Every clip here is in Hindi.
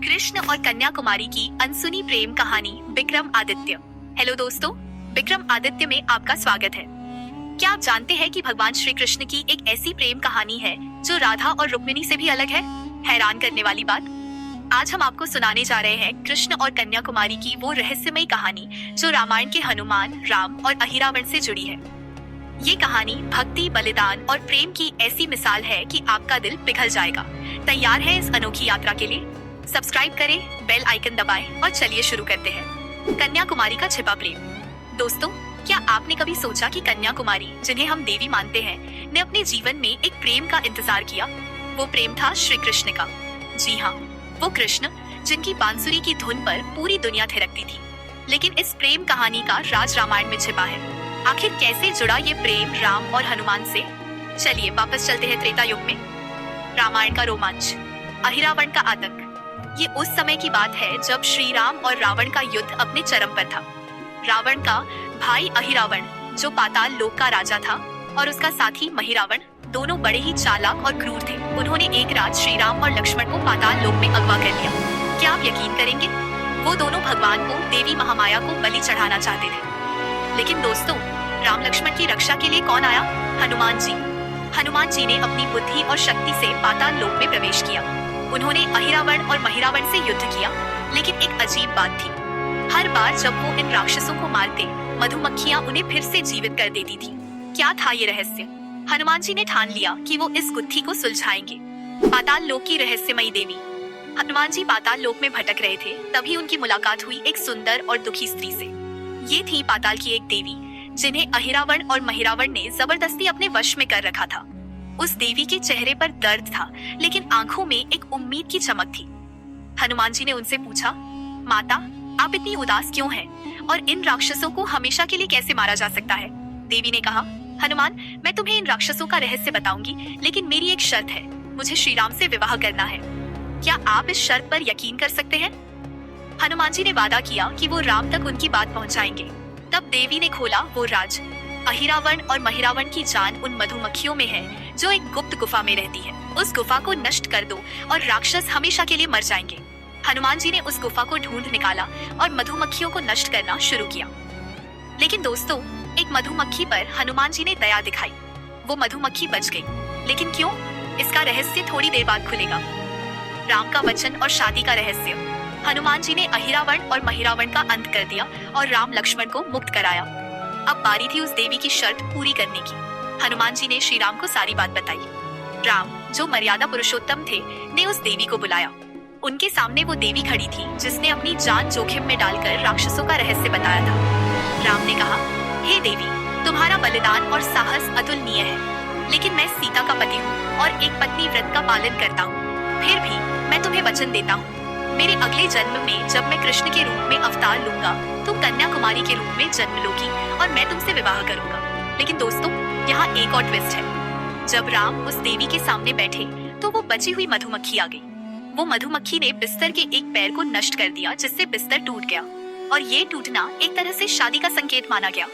कृष्ण और कन्याकुमारी की अनसुनी प्रेम कहानी विक्रम आदित्य। हेलो दोस्तों, विक्रम आदित्य में आपका स्वागत है। क्या आप जानते हैं कि भगवान श्री कृष्ण की एक ऐसी प्रेम कहानी है जो राधा और रुक्मिणी से भी अलग है? हैरान करने वाली बात। आज हम आपको सुनाने जा रहे हैं कृष्ण और कन्याकुमारी की वो रहस्यमयी कहानी जो रामायण के हनुमान, राम और अहिरावण से जुड़ी है। ये कहानी भक्ति, बलिदान और प्रेम की ऐसी मिसाल है कि आपका दिल पिघल जाएगा। तैयार है इस अनोखी यात्रा के लिए? सब्सक्राइब करें, बेल आइकन दबाएं और चलिए शुरू करते हैं। कन्याकुमारी का छिपा प्रेम। दोस्तों, क्या आपने कभी सोचा कि कन्याकुमारी, जिन्हें हम देवी मानते हैं, ने अपने जीवन में एक प्रेम का इंतजार किया? वो प्रेम था श्री कृष्ण का। जी हाँ, वो कृष्ण जिनकी बांसुरी की धुन पर पूरी दुनिया थिरकती थी। लेकिन इस प्रेम कहानी का राज रामायण में छिपा है। आखिर कैसे जुड़ा ये प्रेम राम और हनुमान से? चलिए वापस चलते हैं त्रेता युग में। रामायण का रोमांच, अहिरावण का आतंक। ये उस समय की बात है जब श्री राम और रावण का युद्ध अपने चरम पर था। रावण का भाई अहिरावण, जो पाताल लोक का राजा था, और उसका साथी महिरावण, दोनों बड़े ही चालाक और क्रूर थे। उन्होंने एक रात श्री राम और लक्ष्मण को पाताल लोक में अगवा कर लिया। क्या आप यकीन करेंगे? वो दोनों भगवान को, देवी महामाया को बलि चढ़ाना चाहते थे। लेकिन दोस्तों, राम लक्ष्मण की रक्षा के लिए कौन आया? हनुमान जी। हनुमान जी ने अपनी बुद्धि और शक्ति से पाताल लोक में प्रवेश किया। उन्होंने अहिरावण और महिरावण से युद्ध किया। लेकिन एक अजीब बात थी, हर बार जब वो इन राक्षसों को मारते, मधुमक्खियां उन्हें फिर से जीवित कर देती थी। क्या था ये रहस्य? हनुमान जी ने ठान लिया कि वो इस गुत्थी को सुलझाएंगे। पाताल लोक की रहस्यमयी देवी। हनुमान जी पाताल लोक में भटक रहे थे, तभी उनकी मुलाकात हुई एक सुंदर और दुखी स्त्री से। ये थी पाताल की एक देवी, जिन्हें अहिरावण और महिरावण ने जबरदस्ती अपने वश में कर रखा था। उस देवी के चेहरे पर दर्द था, लेकिन आंखों में एक उम्मीद की चमक थी। हनुमान जी ने उनसे पूछा, माता, आप इतनी उदास क्यों हैं? और इन राक्षसों को हमेशा के लिए कैसे मारा जा सकता है? देवी ने कहा, हनुमान, मैं तुम्हें इन राक्षसों का रहस्य बताऊंगी, लेकिन मेरी एक शर्त है। मुझे श्री राम से विवाह करना है। क्या आप इस शर्त पर यकीन कर सकते हैं? हनुमान जी ने वादा किया कि वो राम तक उनकी बात पहुंचाएंगे। तब देवी ने खोला वो राज। अहिरावण और महिरावण की जान उन मधुमक्खियों में है जो एक गुप्त गुफा में रहती है। उस गुफा को नष्ट कर दो और राक्षस हमेशा के लिए मर जाएंगे। हनुमान जी ने उस गुफा को ढूंढ निकाला और मधुमक्खियों को नष्ट करना शुरू किया। लेकिन दोस्तों, एक मधुमक्खी पर हनुमान जी ने दया दिखाई। वो मधुमक्खी बच गई। लेकिन क्यों? इसका रहस्य थोड़ी देर बाद खुलेगा। राम का वचन और शादी का रहस्य। हनुमान जी ने अहिरावण और महिरावण का अंत कर दिया और राम लक्ष्मण को मुक्त कराया। अब बारी थी उस देवी की शर्त पूरी करने की। हनुमान जी ने श्री राम को सारी बात बताई। राम, जो मर्यादा पुरुषोत्तम थे, ने उस देवी को बुलाया। उनके सामने वो देवी खड़ी थी जिसने अपनी जान जोखिम में डालकर राक्षसों का रहस्य बताया था। राम ने कहा, हे देवी, तुम्हारा बलिदान और साहस अतुलनीय है, लेकिन मैं सीता का पति हूँ और एक पत्नी व्रत का पालन करता हूँ। फिर भी मैं तुम्हें वचन देता हूँ, मेरे अगले जन्म में जब मैं कृष्ण के रूप में अवतार लूंगा, तुम कन्याकुमारी के रूप में जन्म लोगी और मैं तुमसे विवाह करूंगा। लेकिन दोस्तों, यहाँ एक और ट्विस्ट है। जब राम उस देवी के सामने बैठे तो वो बची हुई मधुमक्खी आ गई। वो मधुमक्खी ने बिस्तर के एक पैर को नष्ट कर दिया, जिससे बिस्तर टूट गया, और ये टूटना एक तरह से शादी का संकेत माना गया।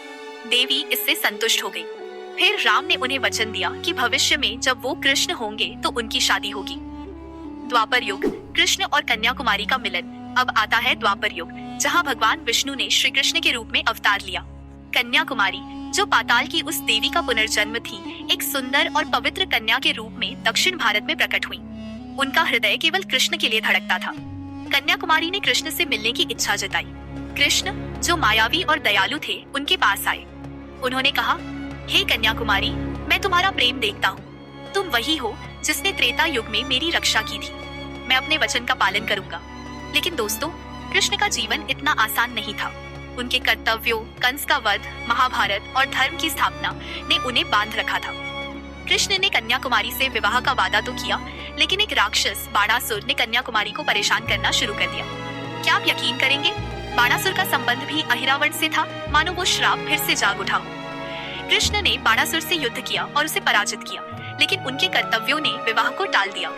देवी इससे संतुष्ट हो गई। फिर राम ने उन्हें वचन दिया कि भविष्य में जब वो कृष्ण होंगे तो उनकी शादी होगी। द्वापर युग, कृष्ण और कन्याकुमारी का मिलन। अब आता है द्वापर युग, जहाँ भगवान विष्णु ने श्री कृष्ण के रूप में अवतार लिया। कन्याकुमारी, जो पाताल की उस देवी का पुनर्जन्म थी, एक सुंदर और पवित्र कन्या के रूप में दक्षिण भारत में प्रकट हुई। उनका हृदय केवल कृष्ण के लिए धड़कता था। कन्याकुमारी ने कृष्ण से मिलने की इच्छा जताई। कृष्ण, जो मायावी और दयालु थे, उनके पास आए। उन्होंने कहा, हे कन्याकुमारी, मैं तुम्हारा प्रेम देखता हूँ। तुम वही हो जिसने त्रेता युग में मेरी रक्षा की थी। मैं अपने वचन का पालन करूंगा। लेकिन दोस्तों, कृष्ण का जीवन इतना आसान नहीं था। उनके कर्तव्यों, कंस का वध, महाभारत और धर्म की स्थापना ने उन्हें बांध रखा था। कृष्ण ने कन्याकुमारी से विवाह का वादा तो किया, लेकिन एक राक्षस बाणासुर ने कन्याकुमारी को परेशान करना शुरू कर दिया। क्या आप यकीन करेंगे? बाणासुर का संबंध भी अहिरावण से था, मानो वो श्राप फिर से जाग उठा हो। कृष्ण ने बाणासुर से युद्ध किया और उसे पराजित किया, लेकिन उनके कर्तव्यों ने विवाह को टाल दिया।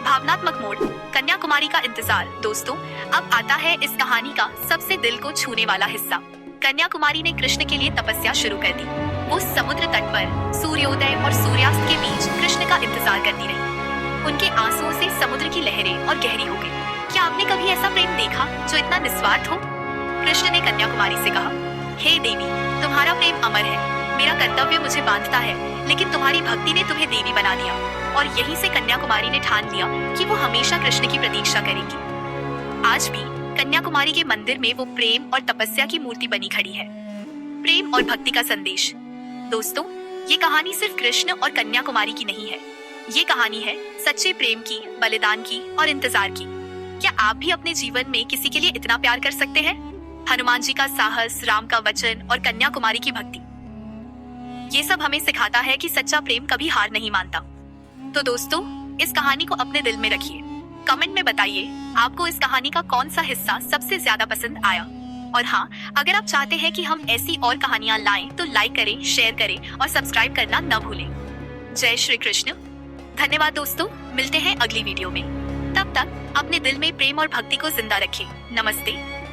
भावनात्मक मोड़, कन्याकुमारी का इंतजार। दोस्तों, अब आता है इस कहानी का सबसे दिल को छूने वाला हिस्सा। कन्याकुमारी ने कृष्ण के लिए तपस्या शुरू कर दी। वो समुद्र तट पर सूर्योदय और सूर्यास्त के बीच कृष्ण का इंतजार करती रही। उनके आंसुओं से समुद्र की लहरें और गहरी हो गई। क्या आपने कभी ऐसा प्रेम देखा जो इतना निस्वार्थ हो? कृष्ण ने कन्याकुमारी से कहा, हे देवी, तुम्हारा प्रेम अमर है। मेरा कर्तव्य मुझे बांधता है, लेकिन तुम्हारी भक्ति ने तुम्हें देवी बना दिया। और यहीं से कन्याकुमारी ने ठान लिया कि वो हमेशा कृष्ण की प्रतीक्षा करेगी। आज भी कन्याकुमारी के मंदिर में वो प्रेम और तपस्या की मूर्ति बनी खड़ी है। प्रेम और भक्ति का संदेश। दोस्तों, ये कहानी सिर्फ कृष्ण और कन्याकुमारी की नहीं है। ये कहानी है सच्चे प्रेम की, बलिदान की और इंतजार की। क्या आप भी अपने जीवन में किसी के लिए इतना प्यार कर सकते हैं? हनुमान जी का साहस, राम का वचन और कन्याकुमारी की भक्ति, ये सब हमें सिखाता है कि सच्चा प्रेम कभी हार नहीं मानता। तो दोस्तों, इस कहानी को अपने दिल में रखिए। कमेंट में बताइए आपको इस कहानी का कौन सा हिस्सा सबसे ज्यादा पसंद आया। और हाँ, अगर आप चाहते हैं कि हम ऐसी और कहानियां लाएं तो लाइक करें, शेयर करें और सब्सक्राइब करना न भूलें। जय श्री कृष्ण। धन्यवाद दोस्तों, मिलते हैं अगली वीडियो में। तब तक अपने दिल में प्रेम और भक्ति को जिंदा रखें। नमस्ते।